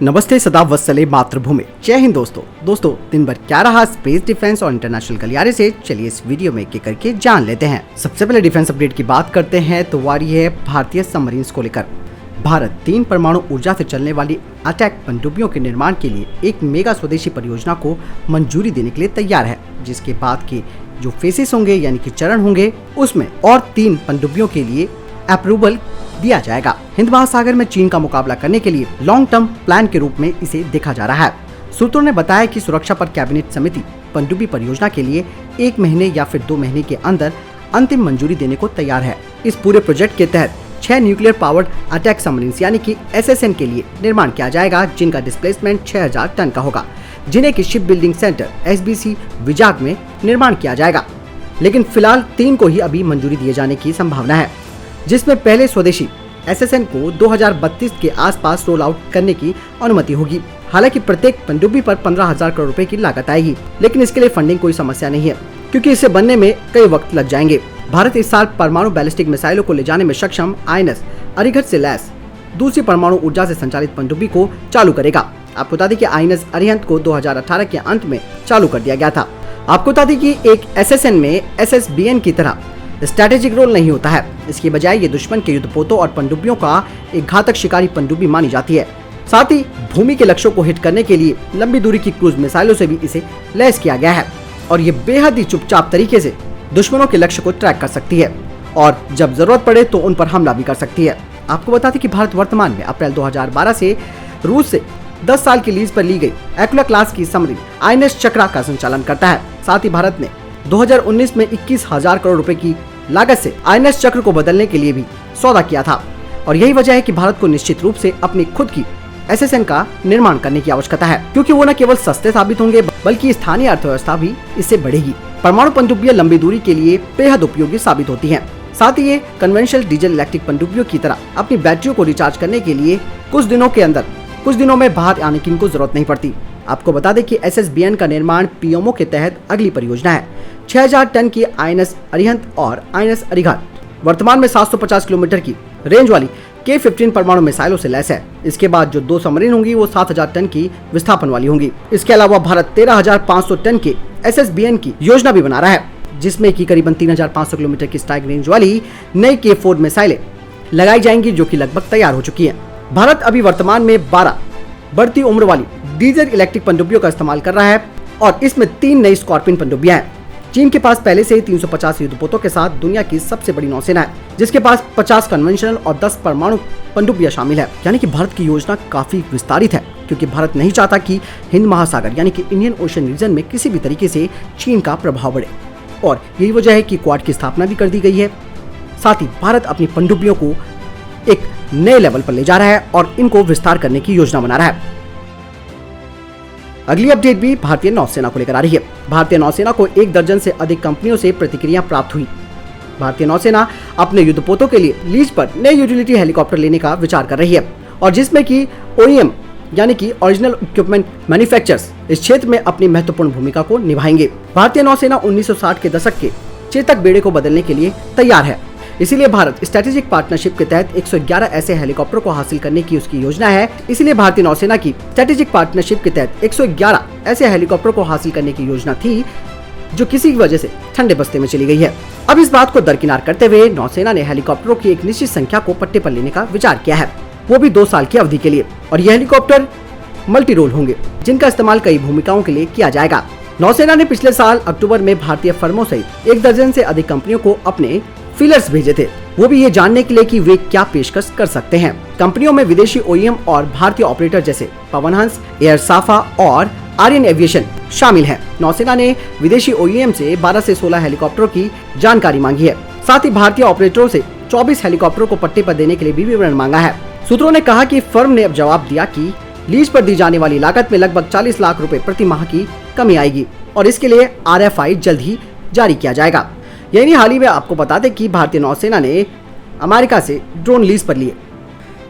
नमस्ते सदा वत्सले मातृभूमि। जय हिंद दोस्तों दिन भर क्या रहा स्पेस डिफेंस और इंटरनेशनल गलियारे से, चलिए इस वीडियो में एक करके जान लेते हैं। सबसे पहले डिफेंस अपडेट की बात करते हैं तो वारी है भारतीय सबमरीन्स को लेकर। भारत 3 परमाणु ऊर्जा से चलने वाली अटैक पनडुब्बियों के निर्माण के लिए एक मेगा स्वदेशी परियोजना को मंजूरी देने के लिए तैयार है, जिसके बाद के जो फेसेस होंगे यानी कि चरण होंगे उसमें और 3 पनडुब्बियों के लिए अप्रूवल दिया जाएगा। हिंद महासागर में चीन का मुकाबला करने के लिए लॉन्ग टर्म प्लान के रूप में इसे देखा जा रहा है। सूत्रों ने बताया कि सुरक्षा पर कैबिनेट समिति पनडुब्बी परियोजना के लिए 1 महीने या फिर 2 महीने के अंदर अंतिम मंजूरी देने को तैयार है। इस पूरे प्रोजेक्ट के तहत 6 न्यूक्लियर पावर्ड अटैक सबमरीन्स यानी कि SSN के लिए निर्माण किया जाएगा, जिनका डिस्प्लेसमेंट 6000 टन का होगा, जिन्हें की ship building centre SBC Vizag में निर्माण किया जाएगा। लेकिन फिलहाल 3 को ही अभी मंजूरी दिए जाने की संभावना है, जिसमें पहले स्वदेशी SSN को 2032 के आसपास रोल आउट करने की अनुमति होगी। हालांकि प्रत्येक पनडुब्बी पर 15,000 करोड़ रुपए की लागत आएगी, लेकिन इसके लिए फंडिंग कोई समस्या नहीं है, क्योंकि इसे बनने में कई वक्त लग जाएंगे। भारत इस साल परमाणु बैलिस्टिक मिसाइलों को ले जाने में सक्षम INS अरिहंत से लैस दूसरी परमाणु ऊर्जा से संचालित पनडुब्बी को चालू करेगा। आपको बता दें कि INS अरिहंत को 2018 के अंत में चालू कर दिया गया था। आपको बता दें कि एक SSN में SSBN की तरह स्ट्रैटेजिक रोल नहीं होता है। इसकी बजाय ये दुश्मन के युद्धपोतों और पनडुब्बियों का एक घातक शिकारी पनडुब्बी मानी जाती है। साथ ही भूमि के लक्ष्यों को हिट करने के लिए लंबी दूरी की क्रूज मिसाइलों से भी इसे लैस किया गया है और ये बेहद ही चुपचाप तरीके से दुश्मनों के लक्ष्य को ट्रैक कर सकती है और जब जरूरत पड़े तो उन पर हमला भी कर सकती है। आपको बता दें कि भारत वर्तमान में अप्रैल 2012 से रूस से 10 साल की लीज पर ली गई एक्ला क्लास की सबमरीन INS चक्रा का संचालन करता है। साथ ही भारत ने 2019 में 21,000 करोड़ रुपए की लागत से INS चक्र को बदलने के लिए भी सौदा किया था और यही वजह है कि भारत को निश्चित रूप से अपनी खुद की SSN का निर्माण करने की आवश्यकता है, क्योंकि वो न केवल सस्ते साबित होंगे बल्कि स्थानीय अर्थव्यवस्था भी इससे बढ़ेगी। परमाणु पनडुब्बियां लंबी दूरी के लिए बेहद उपयोगी साबित होती हैं। साथ ही ये कन्वेंशनल डीजल इलेक्ट्रिक पनडुब्बियों की तरह अपनी बैटरियों को रिचार्ज करने के लिए कुछ दिनों में बाहर आने की इनको जरूरत नहीं पड़ती। आपको बता दें कि SSBN का निर्माण PMO के तहत अगली परियोजना है। 6000 टन की INS अरिहंत और INS अरिघात वर्तमान में 750 किलोमीटर की रेंज वाली K-15 परमाणु मिसाइलों से लैस है। इसके बाद जो 2 सबमरीन होंगी वो 7000 टन की विस्थापन वाली होंगी। इसके अलावा भारत 13,500 टन के SSBN की योजना भी बना रहा है, जिसमें की करीबन 3,500 किलोमीटर की स्ट्राइक रेंज वाली नई K-4 मिसाइलें लगाई जाएंगी, जो की लगभग तैयार हो चुकी है। भारत अभी वर्तमान में 12 बढ़ती उम्र वाली डीजल इलेक्ट्रिक पनडुब्बियों का इस्तेमाल कर रहा है और इसमें 3 नई स्कॉर्पियन पनडुब्बियां हैं। चीन के पास पहले से ही 350 युद्धपोतों के साथ दुनिया की सबसे बड़ी नौसेना है, जिसके पास 50 कन्वेंशनल और 10 परमाणु पनडुब्बियां शामिल है। यानी कि भारत की योजना काफी विस्तारित है, क्योंकि भारत नहीं चाहता कि हिंद महासागर यानी कि इंडियन ओशन रीजन में किसी भी तरीके से चीन का प्रभाव बढ़े और यही वजह है कि क्वाड की स्थापना भी कर दी गई है। साथ ही भारत अपनी पनडुब्बियों को एक नए लेवल पर ले जा रहा है और इनको विस्तार करने की योजना बना रहा है। अगली अपडेट भी भारतीय नौसेना को लेकर आ रही है। भारतीय नौसेना को 1 दर्जन से अधिक कंपनियों से प्रतिक्रिया प्राप्त हुई। भारतीय नौसेना अपने युद्धपोतों के लिए लीज पर नए यूटिलिटी हेलीकॉप्टर लेने का विचार कर रही है और जिसमें कि OEM यानी कि ओरिजिनल इक्विपमेंट मैन्युफैक्चरर्स इस क्षेत्र में अपनी महत्वपूर्ण भूमिका को निभाएंगे। भारतीय नौसेना 1960 के दशक के चेतक बेड़े को बदलने के लिए तैयार है। इसीलिए भारत स्ट्रेटेजिक पार्टनरशिप के तहत 111 ऐसे हेलीकॉप्टर को हासिल करने की उसकी योजना है। इसलिए भारतीय नौसेना की स्ट्रेटेजिक पार्टनरशिप के तहत 111 ऐसे हेलीकॉप्टर को हासिल करने की योजना थी, जो किसी वजह से ठंडे बस्ते में चली गई है। अब इस बात को दरकिनार करते हुए नौसेना ने हेलीकॉप्टरों की एक निश्चित संख्या को पट्टे पर लेने का विचार किया है, वो भी 2 साल की अवधि के लिए। और ये हेलीकॉप्टर मल्टी रोल होंगे, जिनका इस्तेमाल कई भूमिकाओं के लिए किया जाएगा। नौसेना ने पिछले साल अक्टूबर में भारतीय फर्मों सहित 1 दर्जन से अधिक कंपनियों को अपने फीलर्स भेजे थे, वो भी ये जानने के लिए कि वे क्या पेशकश कर सकते हैं। कंपनियों में विदेशी OEM और भारतीय ऑपरेटर जैसे पवन हंस, एयर साफा और आर्यन एविएशन शामिल हैं। नौसेना ने विदेशी OEM से 12 से 16 हेलीकॉप्टरों की जानकारी मांगी है। साथ ही भारतीय ऑपरेटरों से 24 हेलीकॉप्टरों को पट्टे पर देने के लिए भी विवरण मांगा है। सूत्रों ने कहा कि फर्म ने अब जवाब दिया कि लीज पर दी जाने वाली लागत में लगभग 40 लाख रुपए प्रति माह की कमी आएगी और इसके लिए RFI जल्द ही जारी किया जाएगा। यही हाल ही में आपको बता दें कि भारतीय नौसेना ने अमेरिका से ड्रोन लीज पर लिए।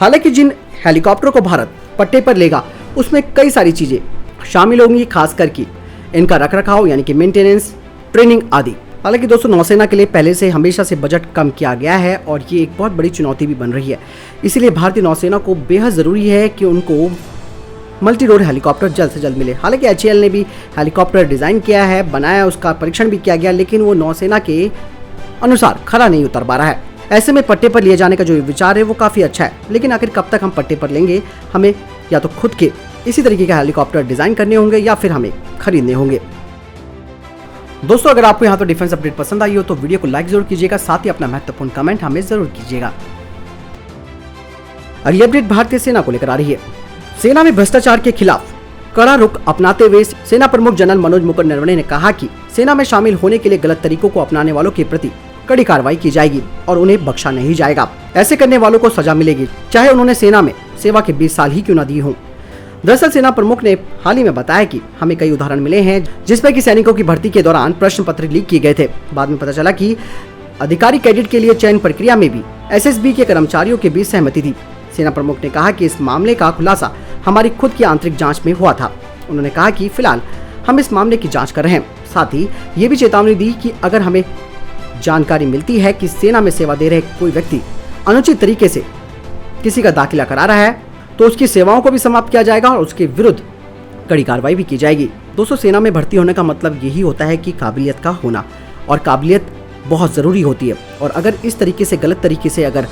हालांकि जिन हेलीकॉप्टरों को भारत पट्टे पर लेगा उसमें कई सारी चीजें शामिल होंगी, खासकर कि इनका रखरखाव यानी कि मेंटेनेंस, ट्रेनिंग आदि। हालांकि दोस्तों नौसेना के लिए पहले से हमेशा से बजट कम किया गया है और ये एक बहुत बड़ी चुनौती भी बन रही है। इसीलिए भारतीय नौसेना को बेहद ज़रूरी है कि उनको मल्टी रोल हेलीकॉप्टर जल्द से जल्द मिले। हालांकि HAL ने भी हेलीकॉप्टर डिजाइन किया है, बनाया, उसका परीक्षण भी किया गया, लेकिन वो नौसेना के अनुसार खरा नहीं उतर पा रहा है। ऐसे में पट्टे पर लिए जाने का जो विचार है वो काफी अच्छा है, लेकिन आखिर कब तक हम पट्टे पर लेंगे? हमें या तो खुद के इसी तरीके का हेलीकॉप्टर डिजाइन करने होंगे या फिर हमें खरीदने होंगे। दोस्तों, अगर आपको यहाँ तो डिफेंस अपडेट पसंद आई हो तो वीडियो को लाइक जरूर कीजिएगा, साथ ही अपना महत्वपूर्ण कमेंट हमें जरूर कीजिएगा। अगली अपडेट भारतीय सेना को लेकर आ रही है। सेना में भ्रष्टाचार के खिलाफ कड़ा रुख अपनाते हुए सेना प्रमुख जनरल मनोज मुकुंद नरवणे ने कहा कि सेना में शामिल होने के लिए गलत तरीकों को अपनाने वालों के प्रति कड़ी कार्रवाई की जाएगी और उन्हें बख्शा नहीं जाएगा। ऐसे करने वालों को सजा मिलेगी, चाहे उन्होंने सेना में सेवा के 20 साल ही क्यों न दी हों। दरअसल सेना प्रमुख ने हाल ही में बताया कि हमें कई उदाहरण मिले हैं जिसमें कि सैनिकों की भर्ती के दौरान प्रश्न पत्र लीक किए गए थे। बाद में पता चला कि अधिकारी कैडेट के लिए चयन प्रक्रिया में भी SSB के कर्मचारियों के बीच सहमति थी। सेना प्रमुख ने कहा कि इस मामले का खुलासा हमारी खुद की आंतरिक जांच में हुआ था। उन्होंने कहा कि फिलहाल हम इस मामले की जांच कर रहे हैं। साथ ही ये भी चेतावनी दी कि अगर हमें जानकारी मिलती है कि सेना में सेवा दे रहे कोई व्यक्ति अनुचित तरीके से किसी का दाखिला करा रहा है तो उसकी सेवाओं को भी समाप्त किया जाएगा और उसके विरुद्ध कड़ी कार्रवाई भी की जाएगी। दोस्तों, सेना में भर्ती होने का मतलब यही होता है कि काबिलियत का होना, और काबिलियत बहुत ज़रूरी होती है। और अगर इस तरीके से, गलत तरीके से अगर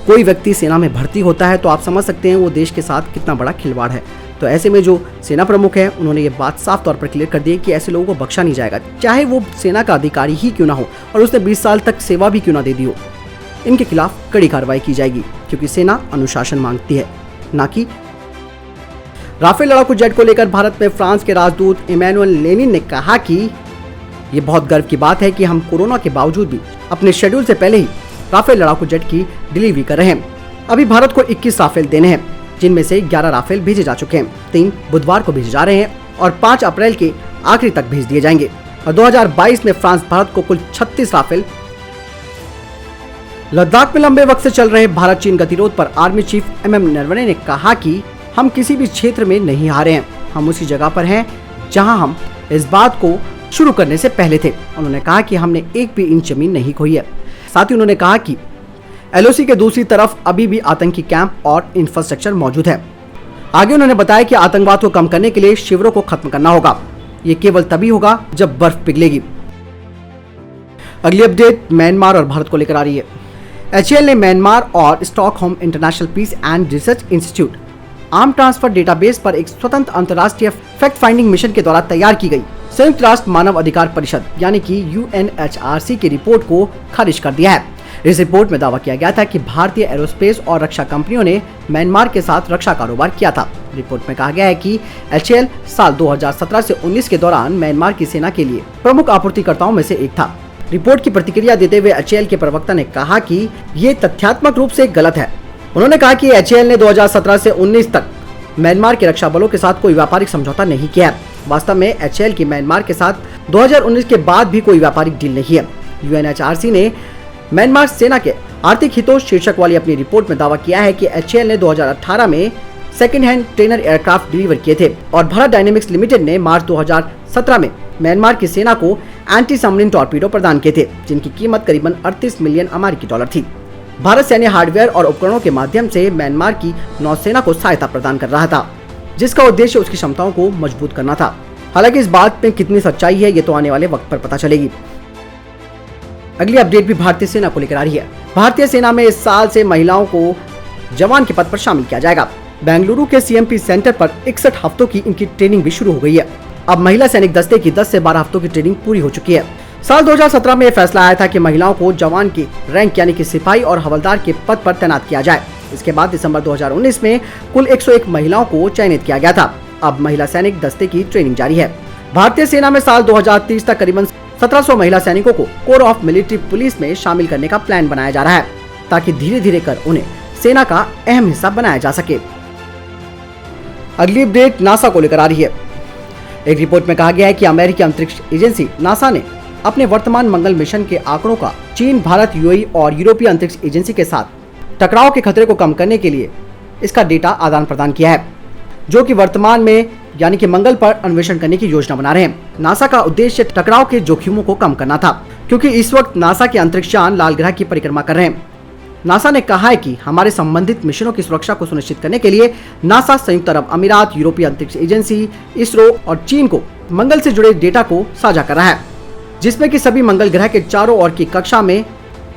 कोई व्यक्ति सेना में भर्ती होता है तो आप समझ सकते हैं वो देश के साथ कितना बड़ा खिलवाड़ है। तो ऐसे में जो सेना प्रमुख है उन्होंने ये बात साफ तौर पर क्लियर कर दी कि ऐसे लोगों को बख्शा नहीं जाएगा, चाहे वो सेना का अधिकारी ही क्यों ना हो और उसने 20 साल तक सेवा भी क्यों ना दे दी हो। इनके खिलाफ कड़ी कार्रवाई की जाएगी, क्योंकि सेना अनुशासन मांगती है, ना कि। राफेल लड़ाकू जेट को लेकर भारत में फ्रांस के राजदूत इमैनुअल लेनिन ने कहा कि ये बहुत गर्व की बात है कि हम कोरोना के बावजूद भी अपने शेड्यूल से पहले ही राफेल लड़ाकू जेट की डिलीवरी कर रहे हैं। अभी भारत को 21 राफेल देने हैं, जिनमें से 11 राफेल भेजे जा चुके हैं, 3 बुधवार को भेजे जा रहे हैं और 5 अप्रैल के आखिरी तक भेज दिए जाएंगे। और 2022 में फ्रांस भारत को कुल 36 राफेल। लद्दाख में लंबे वक्त से चल रहे भारत चीन गतिरोध पर आर्मी चीफ MM नरवणे ने कहा कि हम किसी भी क्षेत्र में नहीं हारे हैं, हम उसी जगह पर हैं जहां हम इस बात को शुरू करने से पहले थे। उन्होंने कहा कि हमने एक भी इंच जमीन नहीं खोई है। साथ ही उन्होंने कहा कि LOC के दूसरी तरफ अभी भी आतंकी कैंप और इंफ्रास्ट्रक्चर मौजूद है। आगे उन्होंने बताया कि आतंकवाद को कम करने के लिए शिविरों को खत्म करना होगा। ये केवल तभी होगा जब बर्फ पिघलेगी। अगली अपडेट म्यांमार और भारत को लेकर आ रही है। HAL ने म्यांमार और Stockholm International Peace and Research Institute arm transfer database पर एक स्वतंत्र अंतर्राष्ट्रीय फैक्ट फाइंडिंग मिशन के द्वारा तैयार की गई संयुक्त राष्ट्र मानव अधिकार परिषद यानी कि UNHRC की रिपोर्ट को खारिज कर दिया है। इस रिपोर्ट में दावा किया गया था कि भारतीय एरोस्पेस और रक्षा कंपनियों ने म्यांमार के साथ रक्षा कारोबार किया था। रिपोर्ट में कहा गया है कि HAL साल 2017 से 19 के दौरान म्यांमार की सेना के लिए प्रमुख आपूर्तिकर्ताओं में से एक था। रिपोर्ट की प्रतिक्रिया देते हुए HAL के प्रवक्ता ने कहा कि ये तथ्यात्मक रूप से गलत है। उन्होंने कहा कि HAL ने 2017 से 19 तक म्यांमार के रक्षा बलों के साथ कोई व्यापारिक समझौता नहीं किया है। वास्तव में HAL की म्यांमार के साथ 2019 के बाद भी कोई व्यापारिक डील नहीं है। UNHRC ने म्यांमार सेना के आर्थिक हितों शीर्षक वाली अपनी रिपोर्ट में दावा किया है कि HAL ने 2018 में second hand trainer aircraft deliver किए थे और भारत डायनेमिक्स लिमिटेड ने मार्च 2017 में म्यांमार की सेना को एंटी सबमरीन टॉर्पीडो प्रदान किए थे, जिनकी कीमत करीबन 38 मिलियन अमेरिकी डॉलर थी। भारत सैन्य हार्डवेयर और उपकरणों के माध्यम से म्यांमार की नौसेना को सहायता प्रदान कर रहा था, जिसका उद्देश्य उसकी क्षमताओं को मजबूत करना था। हालांकि इस बात में कितनी सच्चाई है ये तो आने वाले वक्त पर पता चलेगी। अगली अपडेट भी भारतीय सेना को लेकर आ रही है। भारतीय सेना में इस साल से महिलाओं को जवान के पद पर शामिल किया जाएगा। बेंगलुरु के CMP सेंटर पर 61 हफ्तों की इनकी ट्रेनिंग भी शुरू हो गई है। अब महिला सैनिक दस्ते की 10 से 12 हफ्तों की ट्रेनिंग पूरी हो चुकी है। साल 2017 में यह फैसला आया था कि महिलाओं को जवान की रैंक यानी कि सिपाही और हवलदार के पद पर तैनात किया जाए। इसके बाद दिसंबर 2019 में कुल 101 महिलाओं को चयनित किया गया था। अब महिला सैनिक दस्ते की ट्रेनिंग जारी है। भारतीय सेना में साल 2030 तक करीबन 1700 महिला सैनिकों को कोर ऑफ मिलिट्री पुलिस में शामिल करने का प्लान बनाया जा रहा है, ताकि धीरे धीरे कर उन्हें सेना का अहम हिस्सा बनाया जा सके। अगली अपडेट नासा को लेकर आ रही है। एक रिपोर्ट में कहा गया है कि अमेरिकी अंतरिक्ष एजेंसी नासा ने अपने वर्तमान मंगल मिशन के आंकड़ों का चीन, भारत, UAE और यूरोपीय अंतरिक्ष एजेंसी के साथ टकराव के खतरे को कम करने के लिए इसका डेटा आदान प्रदान किया है, जो कि वर्तमान में यानी कि मंगल पर अन्वेषण करने की योजना बना रहे हैं। नासा का उद्देश्य टकराव के जोखिमों को कम करना था, क्योंकि इस वक्त नासा के अंतरिक्ष यान लाल ग्रह की परिक्रमा कर रहे हैं। नासा ने कहा है कि हमारे संबंधित मिशनों की सुरक्षा को सुनिश्चित करने के लिए नासा, संयुक्त अरब अमीरात, यूरोपीय अंतरिक्ष एजेंसी, इसरो और चीन को मंगल से जुड़े डेटा को साझा कर रहा है, जिसमें कि सभी मंगल ग्रह के चारों ओर की कक्षा में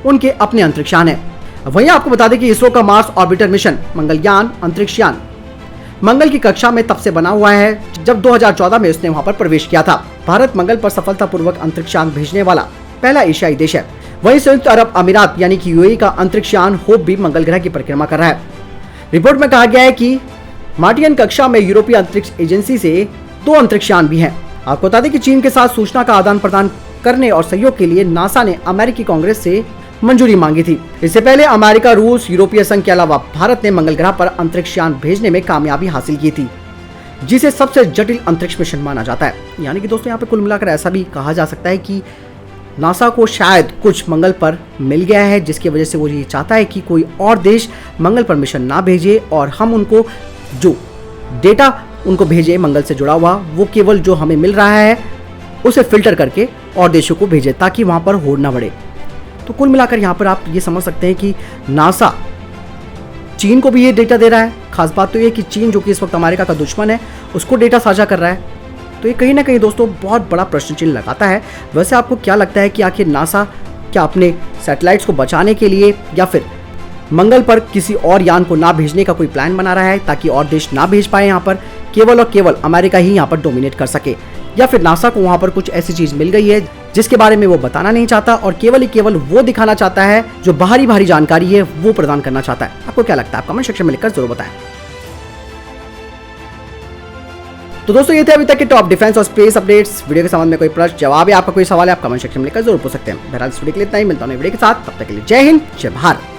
उनके अपने अंतरिक्षयान है। वहीं आपको बता दें कि इसरो का मार्स ऑर्बिटर मिशन मंगलयान अंतरिक्षयान मंगल की कक्षा में तब से बना हुआ है जब 2014 में उसने वहां पर प्रवेश किया था। भारत मंगल पर सफलतापूर्वक अंतरिक्षयान भेजने वाला पहला एशियाई देश है। वहीं संयुक्त अरब अमीरात यानी कि यूएई का अंतरिक्षयान होप भी मंगल ग्रह की परिक्रमा कर रहा है। रिपोर्ट में कहा गया है कि मार्टियन कक्षा में यूरोपीय अंतरिक्ष एजेंसी से 2 अंतरिक्षयान भी हैं। आपको बता दें कि चीन के साथ सूचना का आदान प्रदान करने और सहयोग के लिए नासा ने अमेरिकी कांग्रेस से मंजूरी मांगी थी। इससे पहले अमेरिका, रूस, यूरोपीय संघ के अलावा भारत ने मंगल ग्रह पर अंतरिक्षयान भेजने में कामयाबी हासिल की थी, जिसे सबसे जटिल अंतरिक्ष मिशन माना जाता है। यानी कि दोस्तों यहाँ पे कुल मिलाकर ऐसा भी कहा जा सकता है कि नासा को शायद कुछ मंगल पर मिल गया है, जिसकी वजह से वो ये चाहता है कि कोई और देश मंगल पर मिशन ना भेजे और हम उनको जो डेटा उनको भेजे मंगल से जुड़ा हुआ, वो केवल जो हमें मिल रहा है उसे फिल्टर करके और देशों को भेजे ताकि वहां पर होड़ ना बढ़े। तो कुल मिलाकर यहाँ पर आप ये समझ सकते हैं कि नासा चीन को भी ये डेटा दे रहा है। खास बात तो ये कि चीन जो कि इस वक्त अमेरिका का दुश्मन है, उसको डेटा साझा कर रहा है। तो ये कहीं ना कहीं दोस्तों बहुत बड़ा प्रश्न चिन्ह लगाता है। वैसे आपको क्या लगता है कि आखिर नासा क्या अपने सैटेलाइट्स को बचाने के लिए या फिर मंगल पर किसी और यान को ना भेजने का कोई प्लान बना रहा है ताकि और देश ना भेज पाए, यहाँ पर केवल और केवल अमेरिका ही यहाँ पर डोमिनेट कर सके, या फिर नासा को वहां पर कुछ ऐसी चीज मिल गई है जिसके बारे में वो बताना नहीं चाहता और केवल ही केवल वो दिखाना चाहता है जो बाहरी जानकारी है वो प्रदान करना चाहता है। आपको क्या लगता है? आप कमेंट सेक्शन में लिखकर जरूर बताएं। तो दोस्तों ये थे अभी तक के टॉप डिफेंस और स्पेस अपडेट्स। वीडियो के संबंध में कोई प्रश्न, जवाब या आपका कोई सवाल है, आप कमेंट सेक्शन में लिखकर जरूर पूछ सकते हैं। बहरहाल इस वीडियो के लिए इतना ही, मिलता हूं वीडियो के साथ, तब तक के लिए जय हिंद, जय भारत।